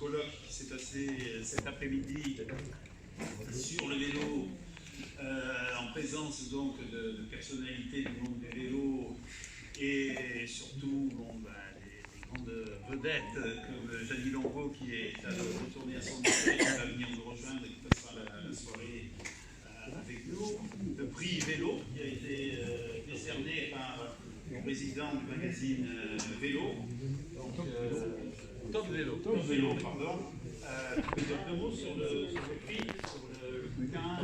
colloque qui s'est passé cet après-midi sur le vélo, en présence donc de personnalités du monde des vélos et surtout des grandes vedettes comme Jeannie Longo qui est à retourner à son lycée, qui va venir nous rejoindre et qui passera la soirée avec nous. Le prix vélo qui a été décerné par le président du magazine Vélo. Donc, Top Vélo, pardon. Deux mots sur le prix, sur le bouquin.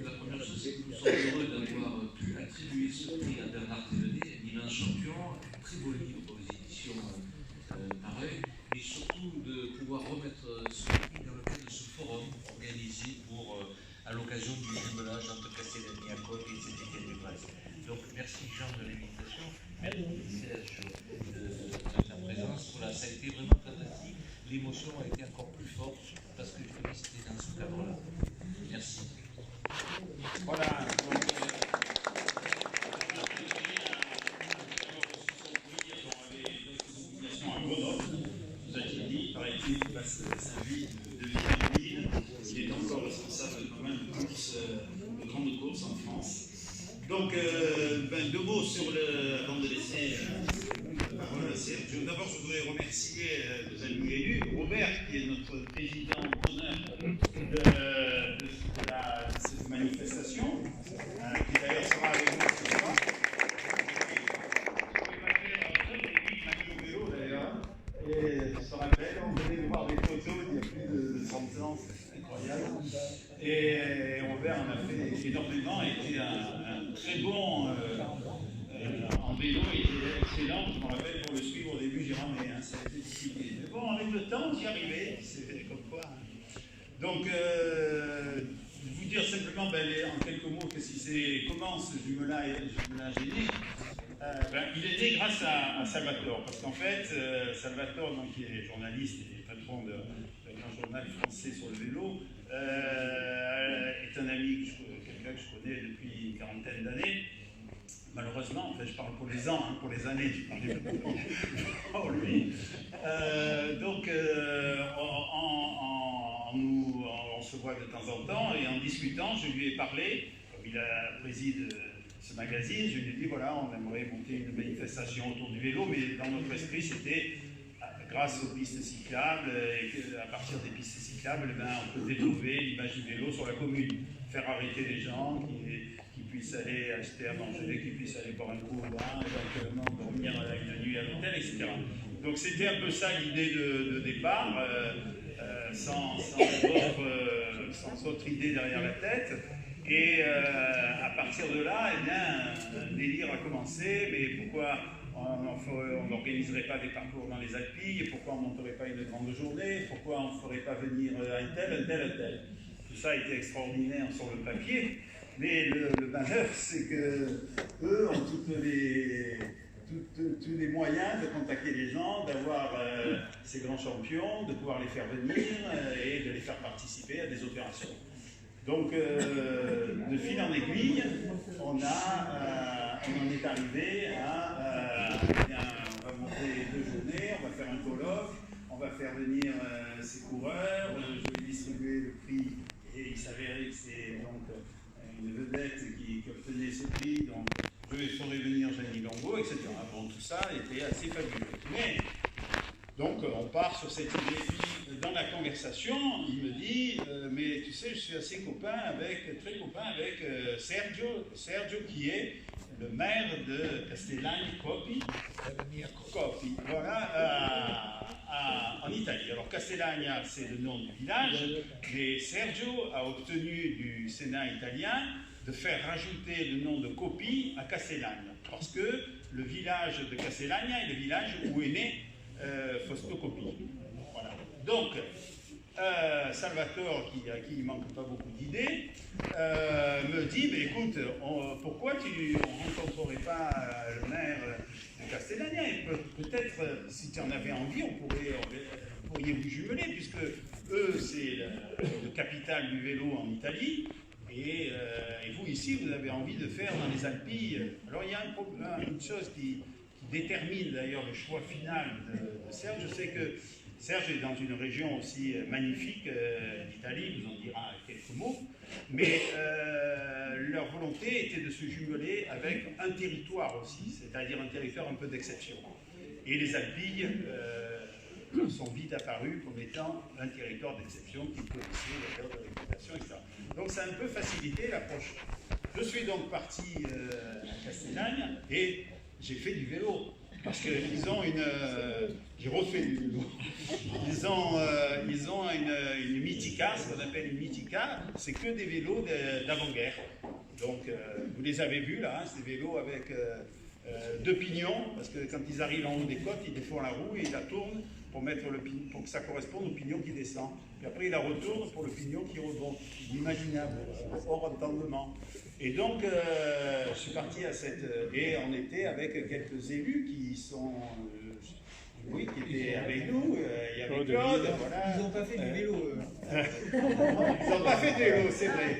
La première chose, c'est que nous sommes heureux d'avoir pu attribuer ce prix à Bernard Thévenet, immense champion, un très beau livre aux éditions Marais, et surtout de pouvoir remettre ce prix dans le cadre de ce forum organisé à l'occasion du jumelage entre Castellani à Côte et Saint-Étienne-du-Grèce. Donc merci Jean de l'invitation, merci Serge de ta présence. Voilà, ça a été vraiment fantastique. L'émotion a été encore plus forte parce que je connais c'était dans ce cadre-là. Merci. Voilà. Nous a-t-il dit, paraît-il, qu'il passe sa vie de ville en ville. Il est encore responsable quand même de grandes courses en France. Donc, deux mots sur avant de laisser la parole à Sergio. D'abord, je voudrais remercier nos amis élus, Robert, qui est notre président d'honneur de cette manifestation, qui d'ailleurs sera avec nous ce soir. Et je se rappelle, on venait de voir des photos il y a plus de 100 ans, c'est incroyable. Et Robert en a fait énormément, a été un très bon en vélo, il était excellent. Je me rappelle pour le suivre au début, j'ai dit mais ça a été difficile. Mais bon, avec le temps, j'y arrivais, c'est comme quoi. Donc, vous dire simplement en quelques mots comment ce jumelage est né. Il est né grâce à Salvatore, parce qu'en fait, Salvatore, donc, qui est journaliste et patron d'un grand journal français sur le vélo, est un ami, quelqu'un que je connais depuis une quarantaine d'années. Malheureusement, en fait, je parle pour les ans, pour les années, je parlais pour lui. Donc, on se voit de temps en temps, et en discutant, je lui ai parlé, comme il préside ce magazine, je lui ai dit, voilà, on aimerait monter une manifestation autour du vélo, mais dans notre esprit, c'était grâce aux pistes cyclables, et à partir des pistes cyclables, on peut développer l'image du vélo sur la commune, faire arrêter les gens qui puissent aller acheter à manger, qui puissent aller boire un coup au bar, éventuellement dormir une nuit à l'hôtel, etc. Donc c'était un peu ça l'idée de départ, sans autre idée derrière la tête. Et à partir de là, un délire a commencé, mais pourquoi on n'organiserait pas des parcours dans les Alpilles, pourquoi on ne monterait pas une grande journée, pourquoi on ne ferait pas venir un tel. Tout ça a été extraordinaire sur le papier, mais le malheur, c'est qu'eux ont tous les moyens de contacter les gens, d'avoir ces grands champions, de pouvoir les faire venir et de les faire participer à des opérations. Donc, de fil en aiguille, on en est arrivé à on va monter 2 journées, on va faire un colloque, on va faire venir ces coureurs, je vais distribuer le prix, et il s'avérait que c'est donc une vedette qui obtenait ce prix, donc je ferai venir Jeannie Longo, etc. Bon, tout ça était assez fabuleux. Mais, donc, on part sur cette idée. Puis, dans la conversation, il me dit mais tu sais, je suis assez très copain avec Sergio, qui est le maire de Castellani-Copi, voilà, en Italie. Alors, Castellania, c'est le nom du village, mais Sergio a obtenu du Sénat italien de faire rajouter le nom de Copi à Castellania, parce que le village de Castellania est le village où est né Fausto Coppi. Voilà. Donc, Salvatore, à qui il ne manque pas beaucoup d'idées, me dit, mais écoute, pourquoi on ne rencontrerait pas le maire de Castellania, et peut-être, si tu en avais envie, pourriez vous jumeler, puisque eux, c'est le capital du vélo en Italie, et vous, ici, vous avez envie de faire dans les Alpilles. Alors, il y a une chose qui détermine d'ailleurs le choix final de Serge, c'est que Serge est dans une région aussi magnifique d'Italie, vous en dira quelques mots, mais leur volonté était de se jumeler avec un territoire aussi, c'est-à-dire un territoire un peu d'exception. Et les Alpilles sont vite apparus comme étant un territoire d'exception qui connaissait d'ailleurs de réputation, etc. Donc ça a un peu facilité l'approche. Je suis donc parti à Castellagne et j'ai fait du vélo. Parce qu'ils ont une... j'ai refait du vélo. Ils ont une Mythica, ce qu'on appelle une Mythica, c'est que des vélos d'avant-guerre. Donc vous les avez vus là, hein, ces vélos avec 2 pignons, parce que quand ils arrivent en haut des côtes, ils défont la roue et ils la tournent pour que ça corresponde au pignon qui descend. Puis après, ils la retournent pour le pignon qui remonte. Inimaginable, hors entendement. Et donc, je suis parti à cette... Et on était avec quelques élus qui sont... oui, qui étaient avec nous. Il y avait Claude, voilà. Ils n'ont pas fait du vélo. Ils n'ont pas fait de vélo, c'est vrai.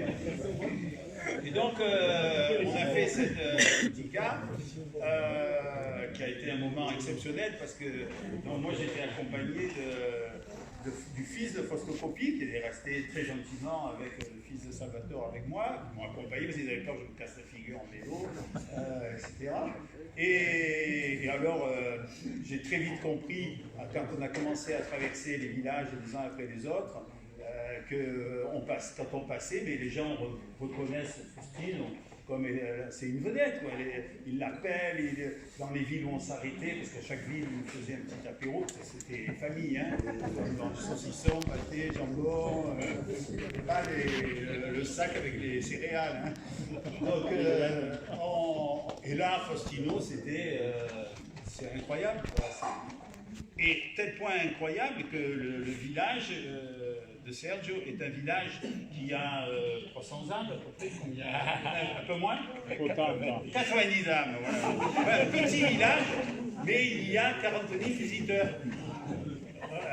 Et donc, on a fait cette Mythica, qui a été un moment exceptionnel parce que donc, moi j'étais accompagné du fils de Fausto Coppi, qui est resté très gentiment avec le fils de Salvatore avec moi. Ils m'ont accompagné parce qu'ils avaient peur que je me casse la figure en vélo, etc. Et alors, j'ai très vite compris, quand on a commencé à traverser les villages les uns après les autres, quand on passait, mais les gens reconnaissent Faustine comme c'est une vedette. Quoi. Ils l'appellent, dans les villes où on s'arrêtait, parce qu'à chaque ville, ils faisaient un petit apéro, parce que c'était famille, hein, dans le saucisson, pâté, jambon, pas le sac avec les céréales. Hein. Donc, et là, Faustino, c'est incroyable. Quoi. Et tel point incroyable que le village de Sergio est un village qui a 300 âmes, à peu près, un peu moins 90 âmes, voilà. Un petit village, mais il y a 40 000 visiteurs.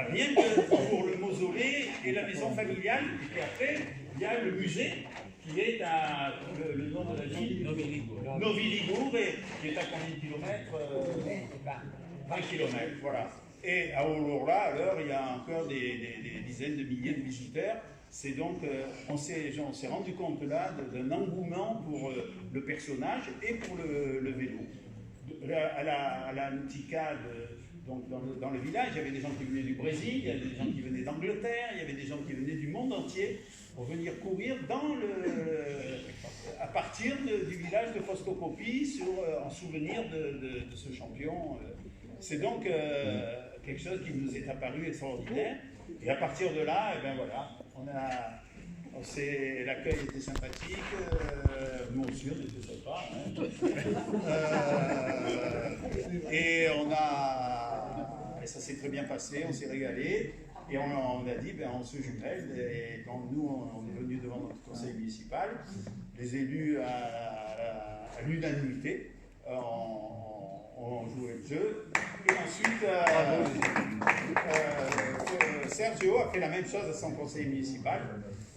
Rien que pour le mausolée et la maison familiale, et puis après, il y a le musée, qui est à le nom de la ville, Novi Ligure, qui est à combien de kilomètres 20 kilomètres, voilà. Et à Aurora, alors, il y a encore des dizaines de milliers de visiteurs. C'est donc, on s'est rendu compte là d'un engouement pour le personnage et pour le vélo. À la Mythica, donc dans le village, il y avait des gens qui venaient du Brésil, il y avait des gens qui venaient d'Angleterre, il y avait des gens qui venaient du monde entier pour venir courir à partir du village de Fausto Coppi en souvenir de ce champion. C'est donc quelque chose qui nous est apparu extraordinaire. Et à partir de là, eh ben voilà, l'accueil était sympathique, nous aussi on était sympa. Hein. Et ça s'est très bien passé, on s'est régalé. Et on a dit, ben, on se jumelle. Et donc nous, on est venu devant notre conseil municipal. Les élus, à l'unanimité, ont joué le jeu. Et ensuite, Sergio a fait la même chose à son conseil municipal.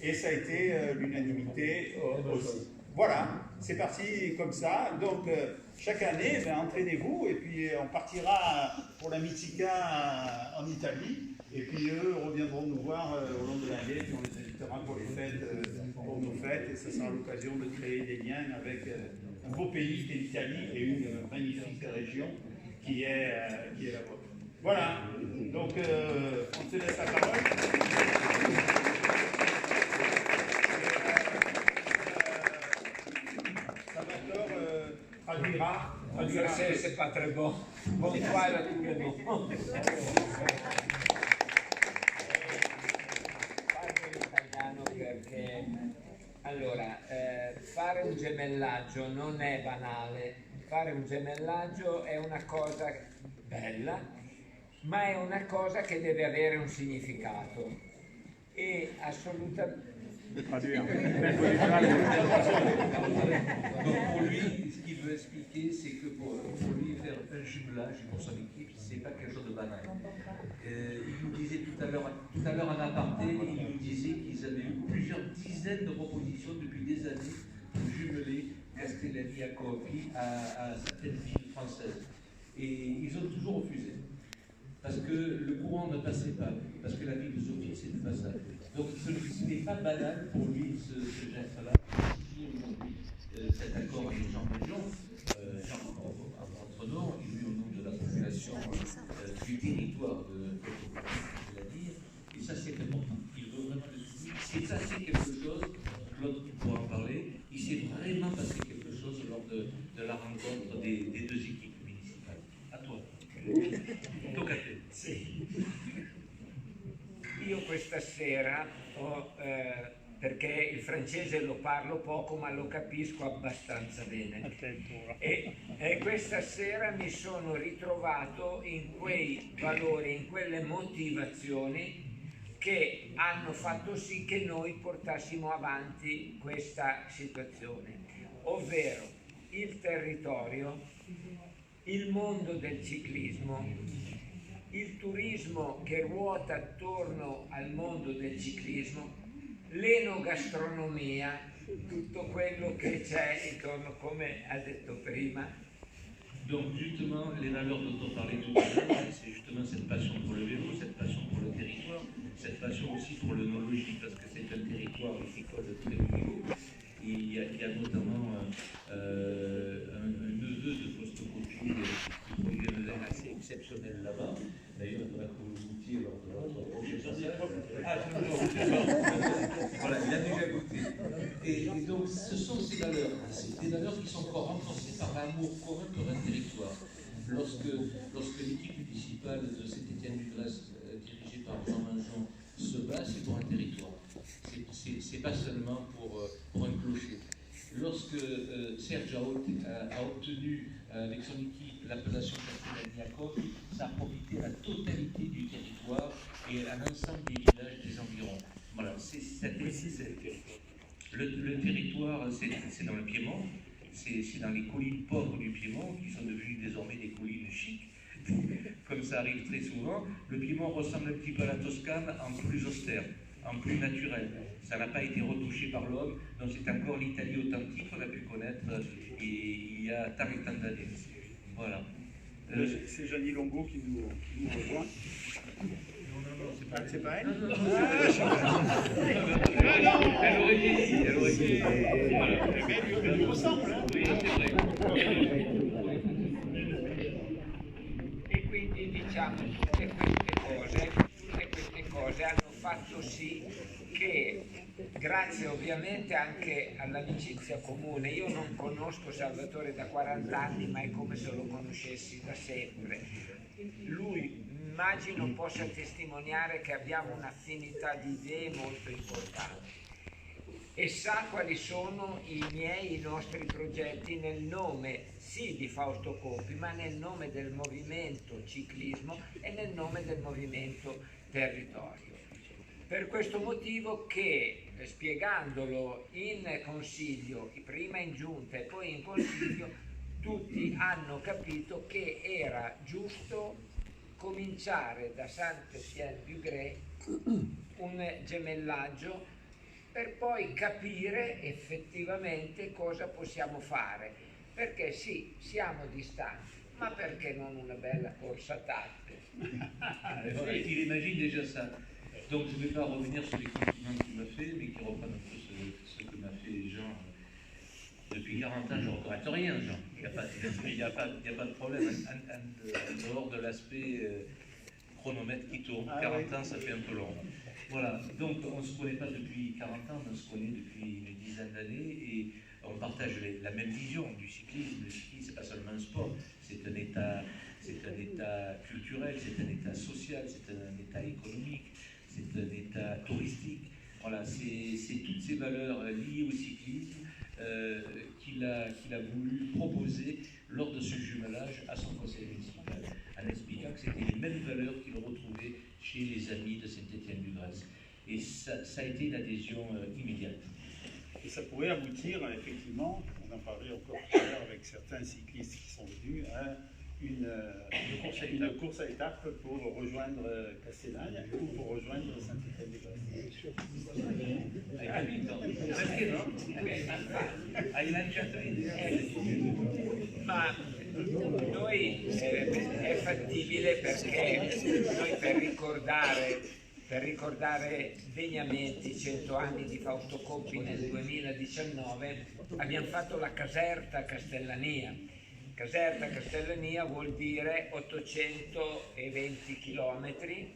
Et ça a été l'unanimité aussi. Voilà, c'est parti comme ça. Donc, chaque année, ben, entraînez-vous. Et puis, on partira pour la Mythica en Italie. Et puis, eux reviendront nous voir au long de l'année. Puis, on les invitera pour les fêtes, pour nos fêtes. Et ce sera l'occasion de créer des liens avec un beau pays qui est l'Italie et une magnifique région qui est la vôtre. Voilà. Donc, on te laisse la parole. Traduira. C'est pas très bon. Bonsoir à tout le monde. Parlo l'italiano perché allora fare un gemellaggio non è banale. Fare un gemellaggio è una cosa bella, ma è una cosa che deve avere un significato e assolutamente. Donc pour lui, ce qu'il veut expliquer, c'est que pour lui, faire un jumelage pour son équipe, c'est pas quelque chose de banal. Il nous disait tout à l'heure en aparté, il nous disait qu'ils avaient eu plusieurs dizaines de propositions depuis des années de jumeler Castellani à Coppi à certaines villes françaises. Et ils ont toujours refusé. parce que le courant ne passait pas, parce que la philosophie c'était pas ça. Donc ce n'est pas banal pour lui ce geste-là. Aujourd'hui, cet accord avec Jean Valjean, entre nous, il est au nom de la population du territoire de la dire, et ça c'est important. Il veut vraiment le soutenir. C'est passé quelque chose, Claude pourra en parler, il s'est vraiment passé quelque chose lors de la rencontre des deux équipes municipales. À toi. Tocca a te. Sì. Io questa sera perché il francese lo parlo poco ma lo capisco abbastanza bene e questa sera mi sono ritrovato in quei valori, in quelle motivazioni che hanno fatto sì che noi portassimo avanti questa situazione, ovvero il territorio, il mondo del ciclismo, il turismo che ruota attorno al mondo del ciclismo, l'enogastronomia, tutto quello che c'è intorno, come ha detto prima. Donc justement, les valeurs dont on parlait tout à l'heure, c'est justement cette passion pour le vélo, cette passion pour le territoire, cette passion aussi pour l'œnologie, parce que c'est un territoire viticole de très haut niveau. Il y a notamment un neveu de Postocopie qui produit un vin assez exceptionnel là-bas. D'ailleurs, il faudra que vous le goûtiez lors de votre prochain passage. Ah, voilà, il a déjà goûté. Et donc, ce sont ces valeurs, c'est des valeurs qui sont encore renforcées par l'amour commun pour un territoire. Lorsque l'équipe municipale de Saint-Étienne-du-Grèce, dirigée par Jean Valjean, se bat, c'est pour un territoire. C'est pas seulement pour un clocher. Lorsque Serge a obtenu avec son équipe l'appellation Castelagnaco, ça a profité à la totalité du territoire et à l'ensemble des villages des environs. Voilà, le territoire, c'est dans le Piémont, c'est dans les collines pauvres du Piémont qui sont devenues désormais des collines chics, comme ça arrive très souvent. Le Piémont ressemble un petit peu à la Toscane en plus austère, en plus naturel. Ça n'a pas été retouché par l'homme, donc c'est encore l'Italie authentique qu'on a pu connaître il y a tant et tant d'années. Voilà. C'est Jeannie Longo qui nous rejoint. C'est pas elle? Elle aurait dit. Elle lui ressemble. Oui, c'est vrai. E quindi diciamo tutte queste cose hanno fatto sì che, grazie ovviamente anche all'amicizia comune, io non conosco Salvatore da 40 anni, ma è come se lo conoscessi da sempre. Lui immagino possa testimoniare che abbiamo un'affinità di idee molto importante e sa quali sono i nostri progetti nel nome sì di Fausto Coppi, ma nel nome del movimento ciclismo e nel nome del movimento territorio. Per questo motivo che, spiegandolo in consiglio, prima in giunta e poi in consiglio, tutti hanno capito che era giusto cominciare da Saint-Étienne-du-Grès un gemellaggio per poi capire effettivamente cosa possiamo fare, perché sì, siamo distanti, ma perché non una bella corsa a tappe? Il imagine déjà ça. Donc je ne vais pas revenir sur les compliments qu'il m'a fait, mais qui reprennent un peu ce que m'a fait Jean. Depuis 40 ans, je ne regrette rien, Jean. Il n'y a pas de problème. En dehors de l'aspect chronomètre qui tourne, 40 ans, ça fait un peu long. Voilà, donc on ne se connaît pas depuis 40 ans, on se connaît depuis une dizaine d'années et on partage la même vision du cyclisme. Le cyclisme, ce n'est pas seulement un sport, c'est un état culturel, c'est un état social, c'est un état économique, c'est un état touristique. Voilà, c'est toutes ces valeurs liées au cyclisme qu'il a voulu proposer lors de ce jumelage à son conseil municipal, en expliquant que c'était les mêmes valeurs qu'il retrouvait chez les amis de Saint-Étienne-du-Grèce. Et ça a été une adhésion immédiate. Et ça pourrait aboutir, effectivement, on en parlait encore tout à l'heure avec certains cyclistes qui sont venus, à une course à étapes pour rejoindre Castellane ou pour rejoindre Saint-Étienne-du-Grèce. Hai capito? Perché no? Hai lanciato l'idea. Ma Noi è fattibile perché noi per ricordare degnamente i 100 anni di Fausto Coppi nel 2019 abbiamo fatto la Caserta Castellania. Caserta Castellania vuol dire 820 chilometri,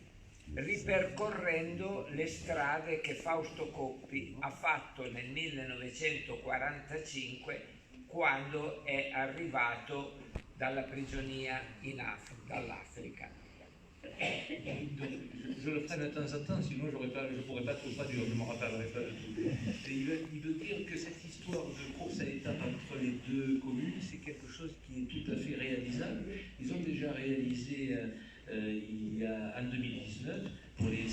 ripercorrendo le strade che Fausto Coppi ha fatto nel 1945 quando è arrivato dalla prigionia dall'Africa. Je le ferai de temps en temps, sinon je ne pourrais pas tout traduire, je ne me rappellerai pas de tout. Et il veut dire que cette histoire de course à l'étape entre les deux communes, c'est quelque chose qui est tout à fait réalisable. Ils ont déjà réalisé en 2019, pour le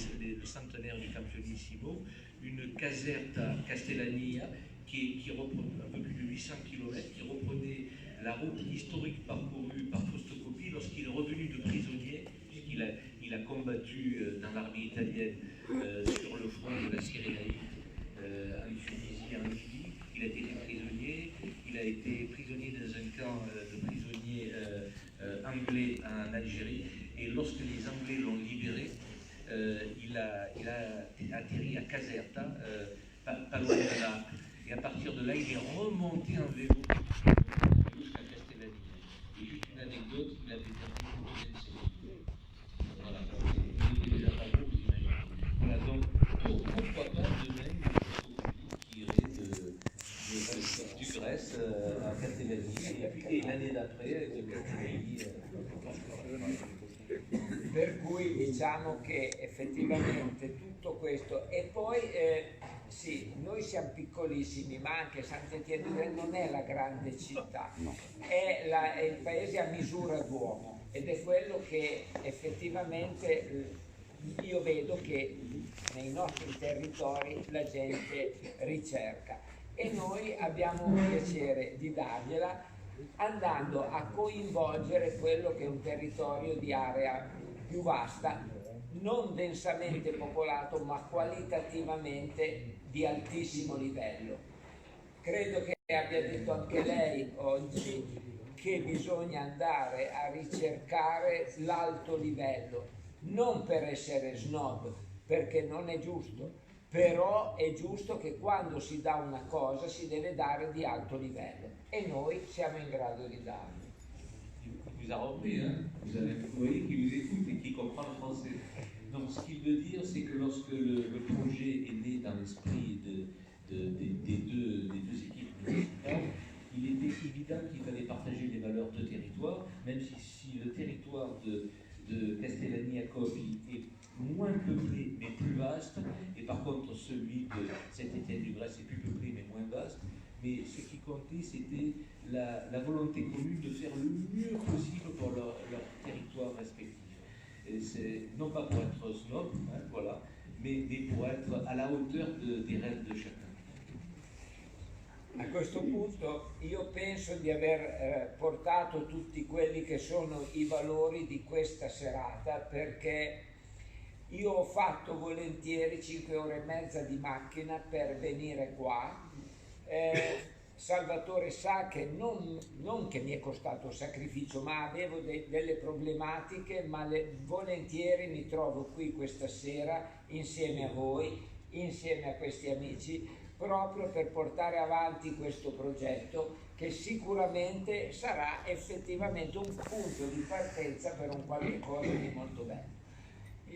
centenaire du Campionissimo, une Caserta Castellania qui reprenait un peu plus de 800 km, qui reprenait la route historique parcourue par Fausto Coppi lorsqu'il est revenu de prisonnier, puisqu'il a combattu dans l'armée italienne sur le front de la Cyrénaïque, en Tunisie, en Libye. Il a été prisonnier, il a été prisonnier dans un camp de prisonniers anglais en Algérie, et lorsque les Anglais l'ont libéré, il a atterri à Caserta, pas loin de Naples. Et à partir de là, il est remonté en vélo jusqu'à Castellani. Et juste une anecdote, il avait terminé pour ses séries. Voilà, il était déjà pas beau, vous imaginez. Voilà, donc pourquoi pas demain qui irait du Grèce à Castellani, et l'année d'après de Castellani. Per cui diciamo che effettivamente tutto questo, e poi sì, noi siamo piccolissimi, ma anche Saint-Étienne-du-Grève non è la grande città, è il paese a misura d'uomo, ed è quello che effettivamente io vedo che nei nostri territori la gente ricerca, e noi abbiamo un piacere di dargliela andando a coinvolgere quello che è un territorio di area più vasta, non densamente popolato, ma qualitativamente di altissimo livello. Credo che abbia detto anche lei oggi che bisogna andare a ricercare l'alto livello, non per essere snob, perché non è giusto, però è giusto che quando si dà una cosa si deve dare di alto livello, e noi siamo in grado di darlo. Vous a repris, hein? Vous avez employé qui vous écoute et qui comprend le français. Donc ce qu'il veut dire, c'est que lorsque le projet est né dans l'esprit des deux équipes municipales, il était évident qu'il fallait partager les valeurs de territoire, même si le territoire de Castellani à Coppi est moins peuplé mais plus vaste, et par contre celui de Saint-Étienne-du-Grève est plus peuplé mais moins vaste. Mais ce qui comptait, c'était la volonté commune de faire le mieux possible pour leur territoire respectif. Et c'est non pas pour être snob, hein, voilà, mais pour être à la hauteur des rêves de chacun. A questo punto io penso di aver portato tutti quelli che sono i valori di questa serata, perché io ho fatto volentieri 5 ore e mezza di macchina per venire qua. Salvatore sa che non che mi è costato sacrificio, ma avevo delle problematiche, ma volentieri mi trovo qui questa sera insieme a voi, insieme a questi amici, proprio per portare avanti questo progetto, che sicuramente sarà effettivamente un punto di partenza per un qualche cosa di molto bello.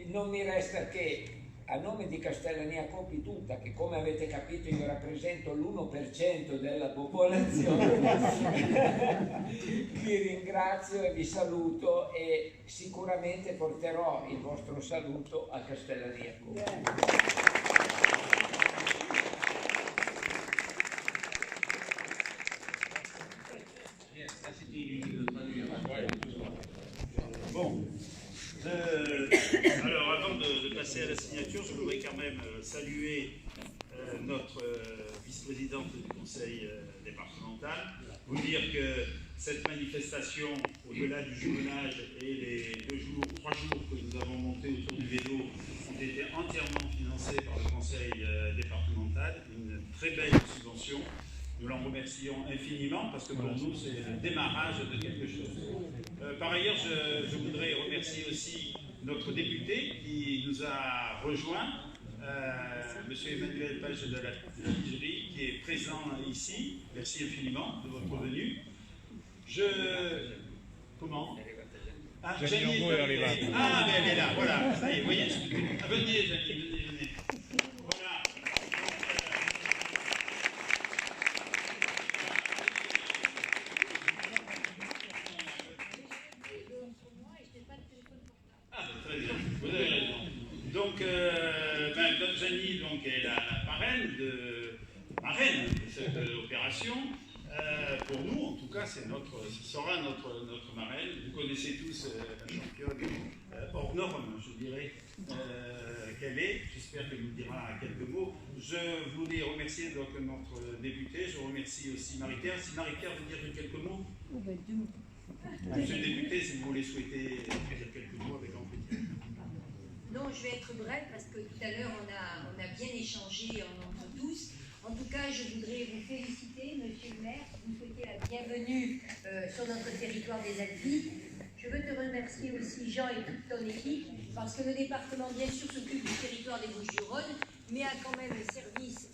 Non mi resta che, a nome di Castellani a Coppi tutta, che come avete capito io rappresento l'1% della popolazione, vi ringrazio e vi saluto, e sicuramente porterò il vostro saluto a Castellani a Coppi. Bon. Alors, avant de passer à la signature, je voudrais quand même saluer notre vice-présidente du conseil départemental, vous dire que cette manifestation, au-delà du jumelage et les 3 jours que nous avons montés autour du vélo, ont été entièrement financés par le conseil départemental, une très belle subvention. Nous l'en remercions infiniment parce que pour nous, c'est le démarrage de quelque chose. Par ailleurs, je voudrais remercier aussi notre député qui nous a rejoints, M. Emmanuel Page de la Pigerie, qui est présent ici. Merci infiniment de votre venue. Comment? Ah, Janie est arrivée. Ah, mais elle est là, voilà. Ça y est, vous voyez. Venez, Janie, venez. Voilà. Ah, très bien, vous avez raison. Donc, Janie donc, est la marraine de cette opération. Pour nous, en tout cas, ce sera notre marraine. Vous connaissez tous la championne hors norme, je dirais, qu'elle est. J'espère qu'elle nous dira quelques mots. Je voulais remercier donc notre député. Je remercie aussi Marie-Pierre. Si Marie-Pierre veut dire quelques mots. Monsieur le député, si vous voulez souhaiter dire quelques mots avec grand plaisir. Non, je vais être brève parce que tout à l'heure, on a bien échangé entre tous. En tout cas, je voudrais vous féliciter, monsieur le maire, vous souhaiter la bienvenue sur notre territoire des Alpes. Je veux te remercier aussi, Jean, et toute ton équipe, parce que le département, bien sûr, s'occupe du territoire des Bouches-du-Rhône, mais a quand même un service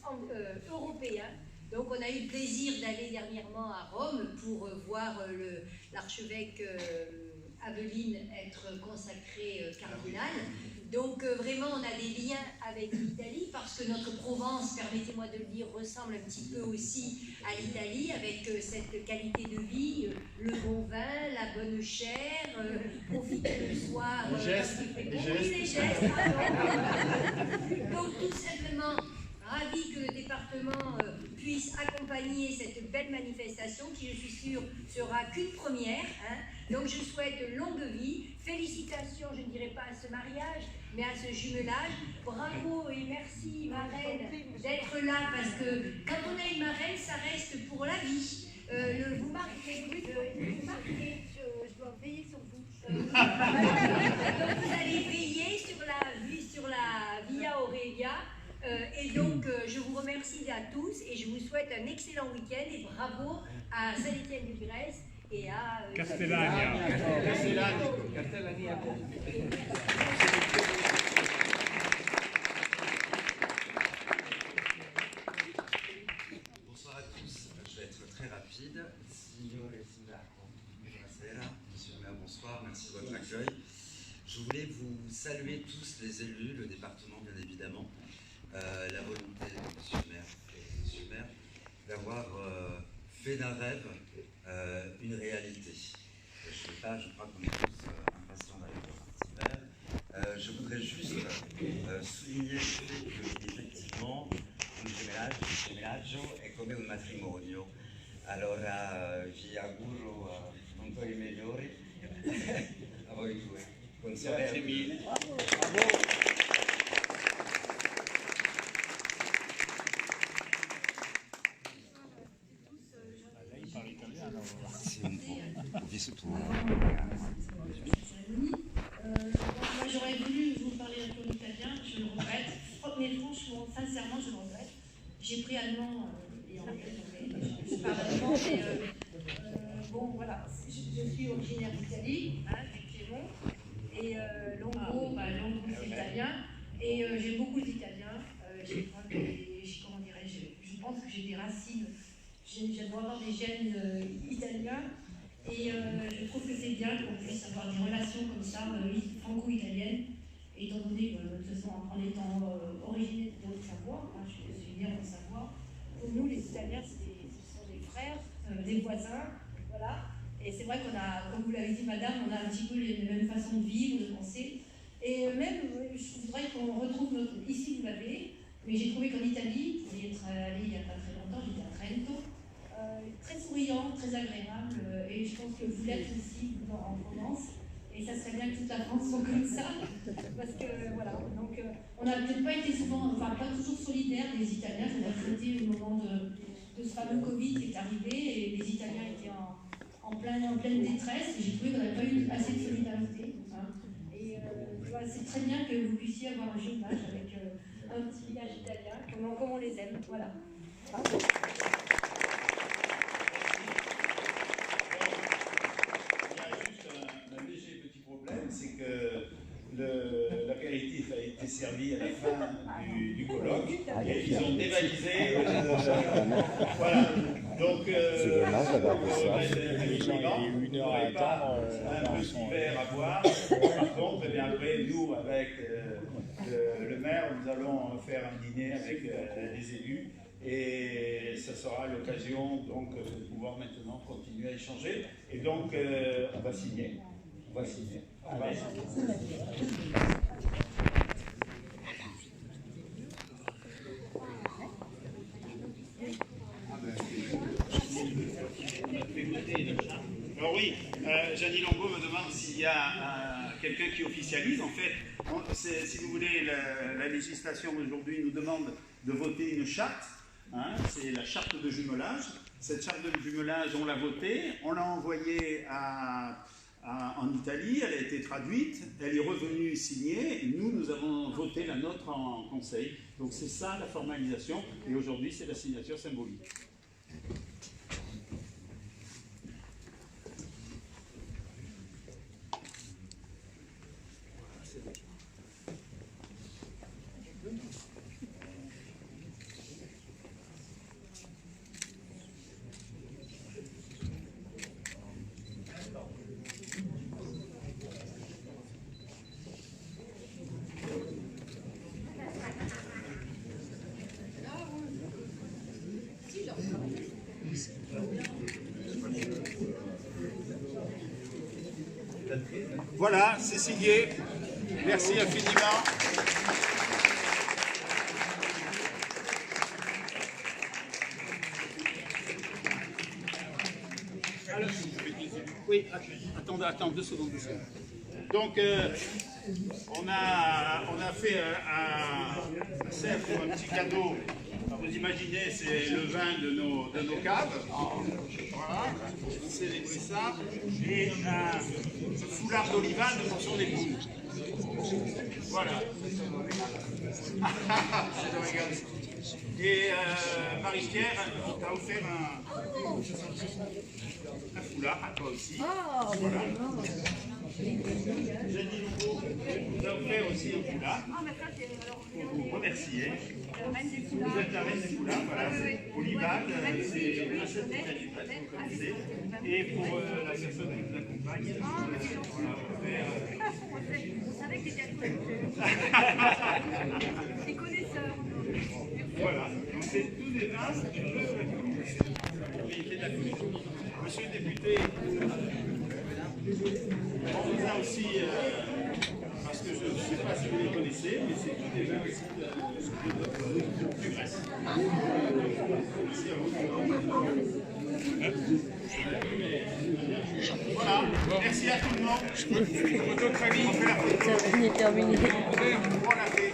européen. Donc, on a eu le plaisir d'aller dernièrement à Rome pour voir l'archevêque Aveline être consacré cardinal. Donc vraiment, on a des liens avec l'Italie parce que notre Provence, permettez-moi de le dire, ressemble un petit peu aussi à l'Italie avec cette qualité de vie, le bon vin, la bonne chair, profiter du soir. Les gestes. Donc tout simplement, ravi que le département puisse accompagner cette belle manifestation qui, je suis sûre, sera qu'une première. Donc je souhaite longue vie, félicitations, je ne dirais pas à ce mariage, mais à ce jumelage. Bravo et merci marraine d'être là, parce que quand on a une marraine, ça reste pour la vie. Vous marquez, je dois veiller sur vous. Donc vous allez veiller sur la Via Aurelia. Et donc, je vous remercie à tous et je vous souhaite un excellent week-end et bravo à Saint-Étienne-du-Grèce et à Castellania. Bonsoir à tous, je vais être très rapide. Signore e sindaco, buonasera. Monsieur le maire, bonsoir, merci de votre accueil. Je voulais vous saluer tous les élus, le département bien évidemment, la volonté de monsieur le maire et monsieur le maire d'avoir fait d'un rêve une réalité. Je crois qu'on est tous impatients d'arriver au Parti Vert. Je voudrais juste souligner le fait qu'effectivement, un gemellaggio è come un matrimonio. Allora vi auguro un po' i migliori a voi due. Grazie mille. Moi j'aurais voulu vous parler un peu en italien, je le regrette, mais franchement, sincèrement je le regrette. J'ai pris allemand et anglais, je parle allemand, mais bon voilà, je suis originaire d'Italie, effectivement, et Longo c'est italien, et j'aime beaucoup les Italiens, je pense que j'ai des racines, j'adore avoir des gènes italiens. Et je trouve que c'est bien qu'on puisse avoir des relations comme ça, franco-italiennes, étant donné que, de toute façon, en étant originaire de Haute-Savoie, je suis née en Haute-Savoie, pour nous, les Italiens, ce sont des frères, des voisins, voilà. Et c'est vrai qu'on a, comme vous l'avez dit, madame, on a un petit peu les mêmes façons de vivre, de penser. Et même, je voudrais qu'on retrouve ici, vous l'avez, mais j'ai trouvé qu'en Italie, pour y être allée il n'y a pas très longtemps, j'étais à Trento, très souriant, très agréable, et je pense que vous l'êtes aussi en Provence, et ça serait bien que toute la France soit comme ça, parce que voilà, donc on n'a peut-être pas été souvent, enfin pas toujours solidaires les Italiens, on a fêté au moment de ce fameux Covid qui est arrivé, et les Italiens étaient en pleine détresse, et j'ai trouvé qu'on n'avait pas eu assez de solidarité, et voilà, c'est très bien que vous puissiez avoir un jumelage avec un petit village italien, comme on les aime, voilà. Bravo. été servis à la fin du colloque et ils ont dévalisé. Voilà. Donc, c'est dommage d'avoir fait ça. Les gens ont eu 1 heure à attendre. Un petit verre à boire. Par contre, bien après, nous, avec le maire, nous allons faire un dîner avec les élus. Et ça sera l'occasion donc de pouvoir maintenant continuer à échanger. Et donc, on va signer. On va signer. Allez. Alors oui, Jeannie Longo me demande s'il y a quelqu'un qui officialise. En fait, si vous voulez, la législation aujourd'hui nous demande de voter une charte. Hein, c'est la charte de jumelage. Cette charte de jumelage, on l'a votée, on l'a envoyée en Italie, elle a été traduite, elle est revenue signée, et nous avons voté la nôtre en conseil. Donc c'est ça la formalisation, et aujourd'hui c'est la signature symbolique. Voilà, c'est signé. Merci infiniment. Alors, oui, attends 2 secondes. Donc, on a fait un cercle, un petit cadeau. Alors, vous imaginez, c'est le vin de nos caves. Voilà, on célébrer ça. Et un foulard d'olivade pour son époux. Voilà. Et Marie-Pierre t'a offert un foulard à toi aussi. Voilà. Jenny Longo nous a offert aussi un foulard pour vous remercier. Vous êtes la reine des foulards, voilà. Olivade, c'est la recette du Olivade, vous connaissez. Et pour la personne qui nous accompagne, on va faire. Vous savez que les des connaisseurs. Voilà, donc c'est tous des vins de propriété de la commune. Monsieur le député, on vous a aussi, parce que je ne sais pas si vous les connaissez, mais c'est tous des vins aussi du Grèce. Merci à vous. Voilà, merci à tout le monde. Très vite, on fait la photo. Terminé. On l'a fait.